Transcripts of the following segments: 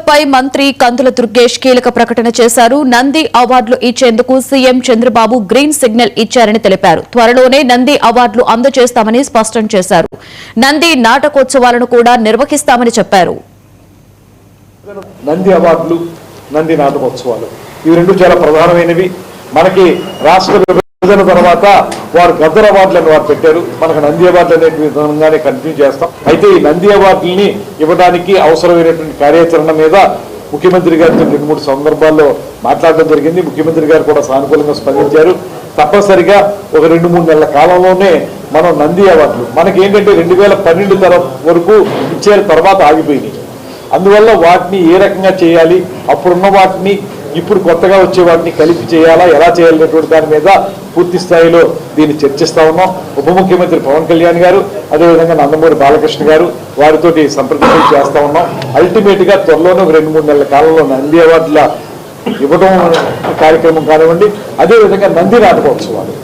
అవార్డులపై మంత్రి కందుల దుర్గేష్ కీలక ప్రకటన చేశారు. నంది అవార్డులు ఇచ్చేందుకు సీఎం చంద్రబాబు గ్రీన్ సిగ్నల్ ఇచ్చారని తెలిపారు. త్వరలోనే నంది అవార్డులు అందజేస్తామని స్పష్టం చేశారు. నంది నాటకోత్సవాలను కూడా నిర్వహిస్తామని చెప్పారు. నంది అవార్డులు, నంది నాటకోత్సవాలు ఇవి రెండు చాలా ప్రధానమైనవి. మనకి రాష్ట్ర విభజన తర్వాత వారు గద్దర్ అవార్డులను వారు పెట్టారు. మనకు నంది అవార్డులు అనే విధంగానే కంటిన్యూ చేస్తాం. అయితే ఈ నంది అవార్డుల్ని ఇవ్వడానికి అవసరమైనటువంటి కార్యాచరణ మీద ముఖ్యమంత్రి గారితో 2-3 సందర్భాల్లో మాట్లాడడం జరిగింది. ముఖ్యమంత్రి గారు కూడా సానుకూలంగా స్పందించారు. తప్పనిసరిగా ఒక 2-3 నెలల కాలంలోనే మనం నంది అవార్డులు మనకి ఏంటంటే 2012 వరకు ఇచ్చే తర్వాత ఆగిపోయినాయి. అందువల్ల వాటిని ఏ రకంగా చేయాలి, అప్పుడున్న వాటిని ఇప్పుడు కొత్తగా వచ్చే వాటిని కలిపి చేయాలా, ఎలా చేయాలనేటువంటి దాని మీద పూర్తి స్థాయిలో దీన్ని చర్చిస్తా ఉన్నాం. ఉప ముఖ్యమంత్రి పవన్ కళ్యాణ్ గారు, అదేవిధంగా నందమూరి బాలకృష్ణ గారు వారితోటి సంప్రదింపులు చేస్తా ఉన్నాం. అల్టిమేట్ గా త్వరలోనే 2-3 నెలల కాలంలో నంది అవార్డుల ఇవ్వడం కార్యక్రమం కానివ్వండి, అదేవిధంగా నంది నాటకోత్సవాలు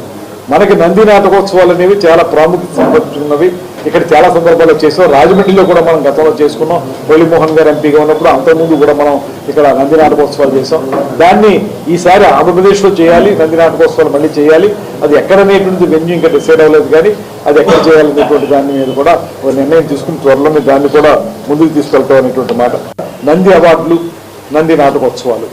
మనకి నంది నాటకోత్సవాలు అనేవి చాలా ప్రాముఖ్యత సంతరించుకున్నవి. ఇక్కడ చాలా సందర్భాల్లో చేసాం. రాజమండ్రిలో కూడా మనం గతంలో చేసుకున్నాం. మురళీమోహన్ గారు ఎంపీగా ఉన్నప్పుడు అంతకుముందు కూడా మనం ఇక్కడ నంది నాటకోత్సవాలు చేసాం. దాన్ని ఈసారి ఆంధ్రప్రదేశ్లో చేయాలి, నంది నాటకోత్సవాలు మళ్ళీ చేయాలి. అది ఎక్కడనేటువంటి వెన్యూ ఇంకా డిసైడ్ అవ్వలేదు, కానీ అది ఎక్కడ చేయాలనేటువంటి దాని మీద కూడా ఒక నిర్ణయం తీసుకుని త్వరలోనే దాన్ని కూడా ముందుకు తీసుకెళ్తాం అనేటువంటి మాట. నంది అవార్డులు, నంది నాటకోత్సవాలు